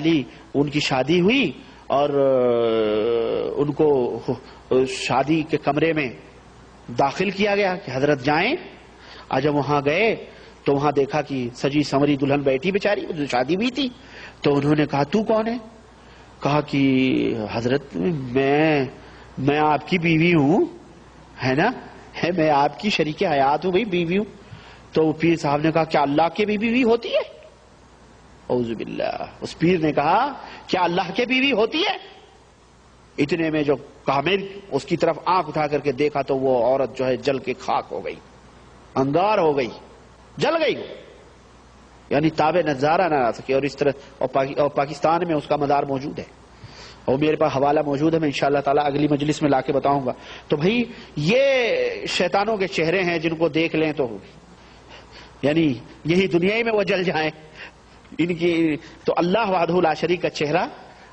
علی ان کی شادی ہوئی اور ان کو شادی کے کمرے میں داخل کیا گیا کہ حضرت جائیں. جب وہاں گئے تو وہاں دیکھا کہ سجی سنوری دلہن بیٹھی بیچاری، جو شادی بھی تھی. تو انہوں نے کہا تو کون ہے؟ کہا کہ حضرت میں آپ کی بیوی ہوں، ہے نا، میں آپ کی شریک حیات ہوں، بھائی بیوی ہوں. تو پیر صاحب نے کہا کیا اللہ کی بھی بیوی ہوتی ہے؟ اعوذ باللہ. اس پیر نے کہا کیا اللہ کے بیوی ہوتی ہے؟ اتنے میں جو کامل اس کی طرف آنکھ اٹھا کر کے دیکھا تو وہ عورت جو ہے جل کے خاک ہو گئی، انگار ہو گئی، جل گئی، یعنی تاب نظارہ نہ آ سکے. اور اس طرح اور پاکستان میں اس کا مزار موجود ہے اور میرے پاس حوالہ موجود ہے، میں انشاءاللہ تعالیٰ اگلی مجلس میں لا کے بتاؤں گا. تو بھائی یہ شیطانوں کے چہرے ہیں جن کو دیکھ لیں تو یعنی یہی دنیا ہی میں وہ جل جائیں ان کی. تو اللہ وحدہ لا شریک کا چہرہ،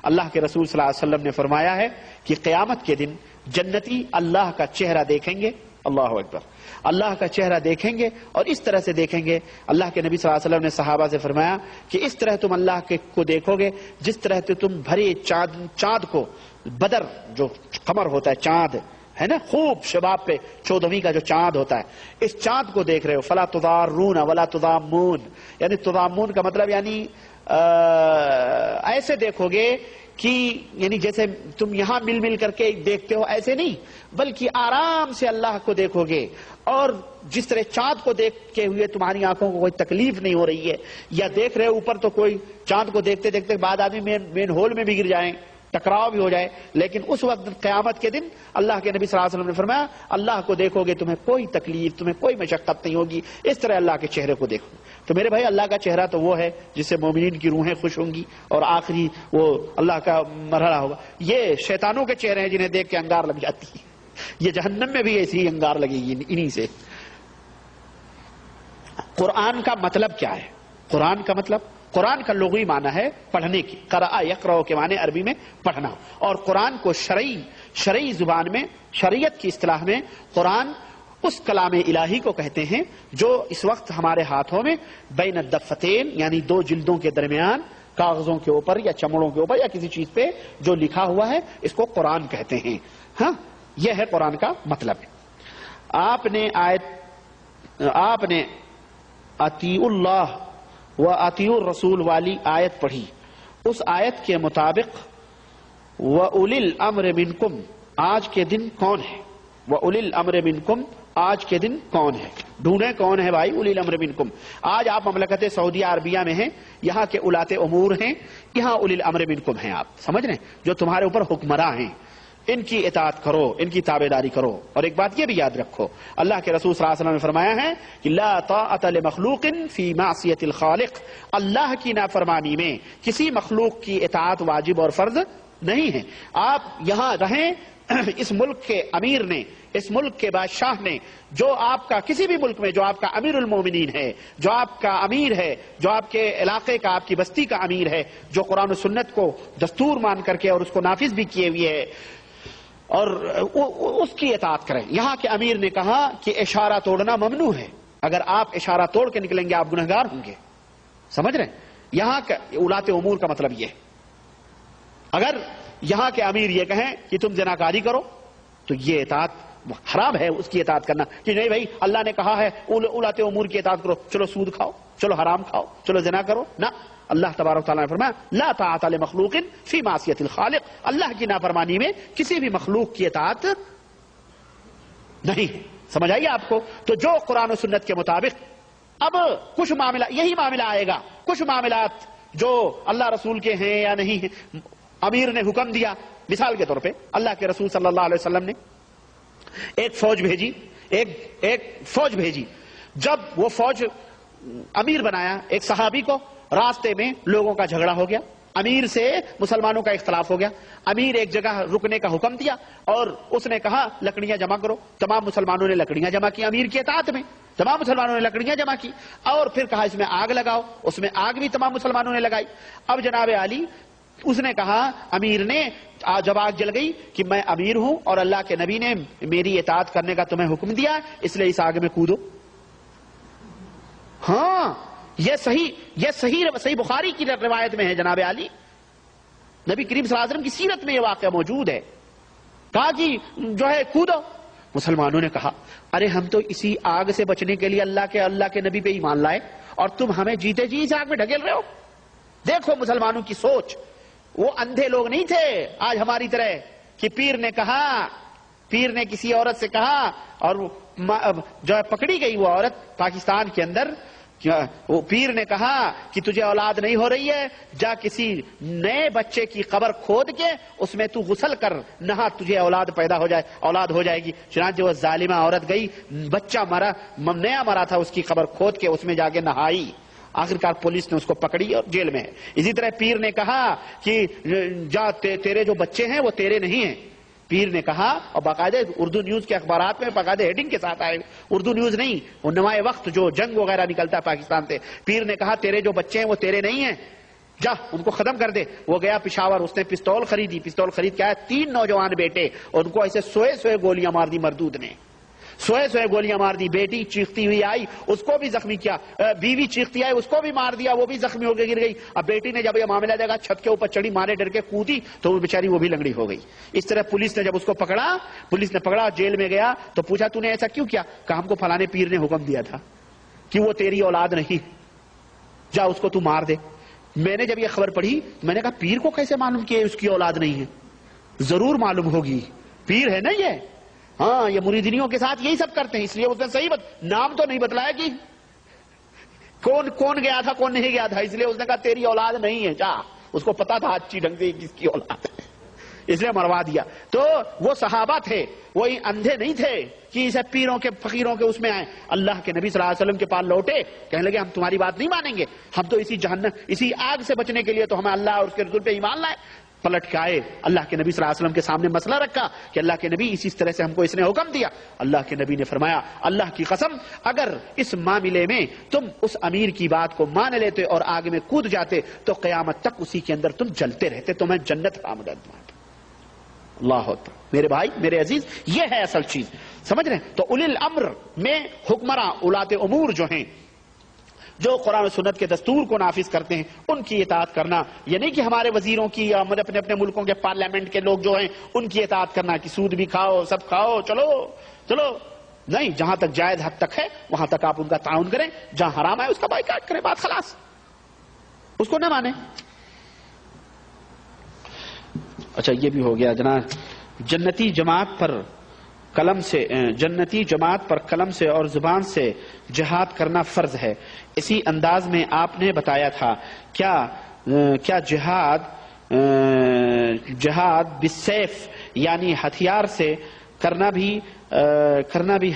اللہ کے رسول صلی اللہ علیہ وسلم نے فرمایا ہے کہ قیامت کے دن جنتی اللہ کا چہرہ دیکھیں گے. اللہ اکبر. اللہ کا چہرہ دیکھیں گے اور اس طرح سے دیکھیں گے. اللہ کے نبی صلی اللہ علیہ وسلم نے صحابہ سے فرمایا کہ اس طرح تم اللہ کو دیکھو گے جس طرح تم بھرے چاند کو، بدر جو قمر ہوتا ہے چاند ہے نا، خوب شباب پہ 14ویں کا جو چاند ہوتا ہے، اس چاند کو دیکھ رہے ہو. فلا تضارون ولا تضامون، یعنی تضامون کا مطلب یعنی ایسے دیکھو گے کہ یعنی جیسے تم یہاں مل کر کے دیکھتے ہو ایسے نہیں، بلکہ آرام سے اللہ کو دیکھو گے. اور جس طرح چاند کو دیکھتے ہوئے تمہاری آنکھوں کو کوئی تکلیف نہیں ہو رہی ہے، یا دیکھ رہے اوپر تو کوئی چاند کو دیکھتے دیکھتے بعد آدمی مین ہول میں بھی گر جائیں، ٹکراؤ بھی ہو جائے، لیکن اس وقت قیامت کے دن اللہ کے نبی صلی اللہ علیہ وسلم نے فرمایا اللہ کو دیکھو گے تمہیں کوئی تکلیف، تمہیں کوئی مشقت نہیں ہوگی. اس طرح اللہ کے چہرے کو دیکھو. تو میرے بھائی اللہ کا چہرہ تو وہ ہے جس سے مومنین کی روحیں خوش ہوں گی اور آخری وہ اللہ کا مرحلہ ہوگا. یہ شیطانوں کے چہرے ہیں جنہیں دیکھ کے انگار لگ جاتی ہے. یہ جہنم میں بھی ایسی انگار لگے گی انہی سے. قرآن کا مطلب کیا ہے؟ قرآن کا مطلب، قرآن کا لغوی معنی ہے پڑھنے کی. قرأ یقرأ کے معنی عربی میں پڑھنا. اور قرآن کو شرعی زبان میں، شریعت کی اصطلاح میں قرآن اس کلام الہی کو کہتے ہیں جو اس وقت ہمارے ہاتھوں میں بین الدفتین یعنی دو جلدوں کے درمیان کاغذوں کے اوپر یا چمڑوں کے اوپر یا کسی چیز پہ جو لکھا ہوا ہے اس کو قرآن کہتے ہیں. ہاں، یہ ہے قرآن کا مطلب. آپ نے اطیعوا اللہ و اطیعوا الرسول والی آیت پڑھی. اس آیت کے مطابق وَأُولِي الْأَمْرِ مِنْكُمْ آج کے دن کون ہے؟ وَأُولِي الْأَمْرِ مِنْكُمْ آج کے دن کون ہے؟ ڈھونڈیں کون ہے بھائی اولی الامر منکم. آج آپ مملکت سعودیہ عربیہ میں ہیں، یہاں کے اولات امور ہیں، یہاں اولی الامر منکم ہیں. آپ سمجھ رہے ہیں؟ جو تمہارے اوپر حکمراں ہیں ان کی اطاعت کرو، ان کی تابعداری کرو. اور ایک بات یہ بھی یاد رکھو، اللہ کے رسول صلی اللہ علیہ وسلم نے فرمایا ہے کہ لا طاعت لمخلوق فی معصیت الخالق. اللہ کی نافرمانی میں کسی مخلوق کی اطاعت واجب اور فرض نہیں ہے. آپ یہاں رہیں، اس ملک کے امیر نے، اس ملک کے بادشاہ نے، جو آپ کا کسی بھی ملک میں جو آپ کا امیر المومنین ہے، جو آپ کا امیر ہے، جو آپ کے علاقے کا، آپ کی بستی کا امیر ہے، جو قرآن و سنت کو دستور مان کر کے اور اس کو نافذ بھی کیے ہوئے ہے، اور اس کی اطاعت کریں. یہاں کے امیر نے کہا کہ اشارہ توڑنا ممنوع ہے. اگر آپ اشارہ توڑ کے نکلیں گے آپ گنہگار ہوں گے. سمجھ رہے ہیں؟ یہاں کا اولات امور کا مطلب یہ ہے. اگر یہاں کے امیر یہ کہیں کہ تم زناکاری کرو تو یہ اطاعت حرام ہے، اس کی اطاعت کرنا. کہ نہیں بھائی اللہ نے کہا ہے اولات امور کی اطاعت کرو، چلو سود کھاؤ، چلو حرام کھاؤ، چلو زنا کرو. نہ، اللہ تبارک تعالیٰ نے فرمایا لا طاعت لمخلوق فی معصیت الخالق. اللہ کی نافرمانی میں کسی بھی مخلوق کی اطاعت نہیں. سمجھ آئیے آپ کو؟ تو جو قرآن و سنت کے مطابق، اب کچھ معاملہ یہی معاملہ آئے گا، کچھ معاملات جو اللہ رسول کے ہیں یا نہیں ہیں، امیر نے حکم دیا. مثال کے طور پہ اللہ کے رسول صلی اللہ علیہ وسلم نے ایک فوج بھیجی. جب وہ فوج امیر بنایا ایک صحابی کو، راستے میں لوگوں کا جھگڑا ہو گیا، امیر سے مسلمانوں کا اختلاف ہو گیا. امیر ایک جگہ رکنے کا حکم دیا اور اس نے کہا لکڑیاں جمع کرو. تمام مسلمانوں نے لکڑیاں جمع کی امیر کی اطاعت میں. تمام مسلمانوں نے لکڑیاں جمع کی اور پھر کہا اس میں آگ لگاؤ. اس میں آگ بھی تمام مسلمانوں نے لگائی. اب جناب علی اس نے کہا، امیر نے جب آگ جل گئی کہ میں امیر ہوں اور اللہ کے نبی نے میری اطاعت کرنے کا تمہیں حکم دیا، اس لیے اس آگ میں کودو. ہاں، یہ صحیح بخاری کی روایت میں ہے جناب علی. نبی کریم صلی اللہ علیہ وسلم کی سیرت میں یہ واقعہ موجود ہے. کہا کہ جو ہے کودو. مسلمانوں نے کہا ارے ہم تو اسی آگ سے بچنے کے لیے اللہ کے نبی پہ ایمان لائے اور تم ہمیں جیتے جی اس آگ میں ڈھکیل رہے ہو. دیکھو مسلمانوں کی سوچ. وہ اندھے لوگ نہیں تھے آج ہماری طرح کہ پیر نے کسی عورت سے کہا اور جو ہے پکڑی گئی وہ عورت پاکستان کے اندر. وہ پیر نے کہا کہ تجھے اولاد نہیں ہو رہی ہے، جا کسی نئے بچے کی قبر کھود کے اس میں تو غسل کر نہا، تجھے اولاد ہو جائے گی. چنانچہ وہ ظالمہ عورت گئی، بچہ نیا مرا تھا، اس کی قبر کھود کے اس میں جا کے نہائی. آخرکار پولیس نے اس کو پکڑی اور جیل میں ہے. اسی طرح پیر نے کہا کہ جا تیرے جو بچے ہیں وہ تیرے نہیں ہیں. پیر نے کہا، اور باقاعدہ اردو نیوز کے اخبارات میں باقاعدہ ہیڈنگ کے ساتھ آئے، اردو نیوز نہیں، وہ نمائے وقت جو جنگ وغیرہ نکلتا ہے پاکستان سے. پیر نے کہا تیرے جو بچے ہیں وہ تیرے نہیں ہیں، جا ان کو ختم کر دے. وہ گیا پشاور، اس نے پستول خریدی. پستول خرید کے آیا، 3 نوجوان بیٹے، اور ان کو ایسے سوئے گولیاں مار دی مردود نے. سوئے گولیاں مار دی. بیٹی چیختی ہوئی آئی، اس کو بھی زخمی کیا. بیوی چیختی آئی، اس کو بھی مار دیا، وہ بھی زخمی ہو کے گر گئی. اب بیٹی نے جب یہ معاملہ دیکھا چھت کے اوپر چڑھی، مارے ڈر کے کودی تو وہ بیچاری وہ بھی لنگڑی ہو گئی. اس طرح پولیس نے جب اس کو پکڑا جیل میں گیا تو پوچھا تو نے ایسا کیوں کیا؟ کہا ہم کو فلانے پیر نے حکم دیا تھا کہ وہ تیری اولاد نہیں، جا اس کو تو مار دے. میں نے جب یہ خبر پڑھی میں نے کہا پیر کو کیسے معلوم کہ اس کی اولاد نہیں ہے؟ ضرور معلوم ہوگی، پیر ہے نا یہ. ہاں یہ مریدینیوں کے ساتھ یہی سب کرتے ہیں. اس لیے اس نے صحیح نام تو نہیں بتلایا کہ کون گیا تھا کون نہیں گیا تھا. اس لیے اس نے کہا تیری اولاد نہیں ہے، جا. اس کو پتا تھا اچھی ڈھنگ سے کس کی اولاد ہے، اس لیے مروا دیا. تو وہ صحابہ تھے، وہ اندھے نہیں تھے کہ اسے پیروں کے فقیروں کے اس میں آئے. اللہ کے نبی صلی اللہ علیہ وسلم کے پاس لوٹے، کہنے لگے ہم تمہاری بات نہیں مانیں گے، ہم تو اسی آگ سے بچنے کے لیے تو ہمیں اللہ اور اس کے رسول پہ ایمان لائے. پلٹ کے آئے، اللہ کے نبی صلی اللہ علیہ وسلم کے سامنے مسئلہ رکھا کہ اللہ کے نبی اس طرح سے ہم کو اس نے حکم دیا. اللہ کے نبی نے فرمایا اللہ کی قسم اگر اس معاملے میں تم اس امیر کی بات کو مان لیتے اور آگ میں کود جاتے تو قیامت تک اسی کے اندر تم جلتے رہتے، تمہیں جنت حرام کر دوں. اللہ اکبر. میرے بھائی میرے عزیز، یہ ہے اصل چیز، سمجھ رہے ہیں؟ تو اولی الامر میں حکمراں، اولاد امور جو ہیں، جو قرآن و سنت کے دستور کو نافذ کرتے ہیں، ان کی اطاعت کرنا. یہ نہیں کہ ہمارے وزیروں کی یا اپنے ملکوں کے پارلیمنٹ کے لوگ جو ہیں ان کی اطاعت کرنا کہ سود بھی کھاؤ سب کھاؤ چلو نہیں. جہاں تک جائز حد تک ہے وہاں تک آپ ان کا تعاون کریں، جہاں حرام ہے اس کا بائیکاٹ کریں، بات خلاص، اس کو نہ مانیں. اچھا یہ بھی ہو گیا جناب. جنتی جماعت پر قلم سے اور زبان سے جہاد کرنا فرض ہے. اسی انداز میں آپ نے بتایا تھا کیا جہاد بالسیف یعنی ہتھیار سے کرنا بھی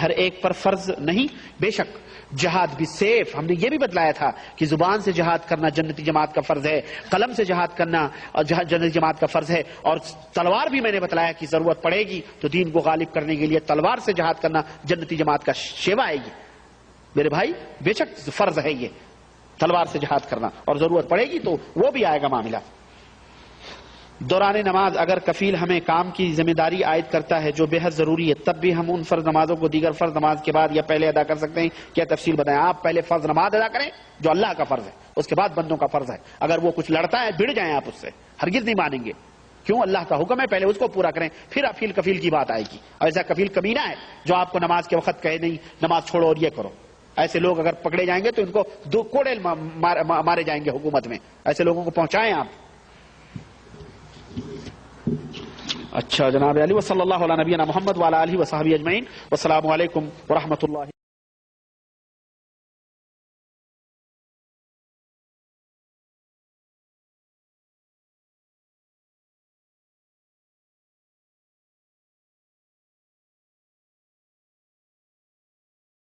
ہر ایک پر فرض نہیں؟ بے شک جہاد بالسیف ہم نے یہ بھی بتلایا تھا کہ زبان سے جہاد کرنا جنتی جماعت کا فرض ہے، قلم سے جہاد کرنا اور جنتی جماعت کا فرض ہے، اور تلوار بھی میں نے بتلایا کہ ضرورت پڑے گی تو دین کو غالب کرنے کے لیے تلوار سے جہاد کرنا جنتی جماعت کا شیوا ہے. یہ میرے بھائی بے شک فرض ہے یہ تلوار سے جہاد کرنا، اور ضرورت پڑے گی تو وہ بھی آئے گا معاملہ. دوران نماز اگر کفیل ہمیں کام کی ذمہ داری عائد کرتا ہے جو بے حد ضروری ہے، تب بھی ہم ان فرض نمازوں کو دیگر فرض نماز کے بعد یا پہلے ادا کر سکتے ہیں؟ کیا تفصیل بتائیں؟ آپ پہلے فرض نماز ادا کریں جو اللہ کا فرض ہے، اس کے بعد بندوں کا فرض ہے. اگر وہ کچھ لڑتا ہے بھڑ جائیں آپ اس سے، ہرگز نہیں مانیں گے. کیوں؟ اللہ کا حکم ہے، پہلے اس کو پورا کریں پھر کفیل کی بات آئے گی. اور ایسا کفیل کمینہ ہے جو آپ کو نماز کے وقت کہے نہیں نماز چھوڑو اور یہ کرو. ایسے لوگ اگر پکڑے جائیں گے تو ان کو 2 کوڑے مارے جائیں گے حکومت میں. ایسے لوگوں کو پہنچائیں آپ. اچھا جناب علی، وصلی اللہ علی نبینا محمد وعلی آلہ وصحبہ اجمعین. والسلام علیکم ورحمۃ اللہ.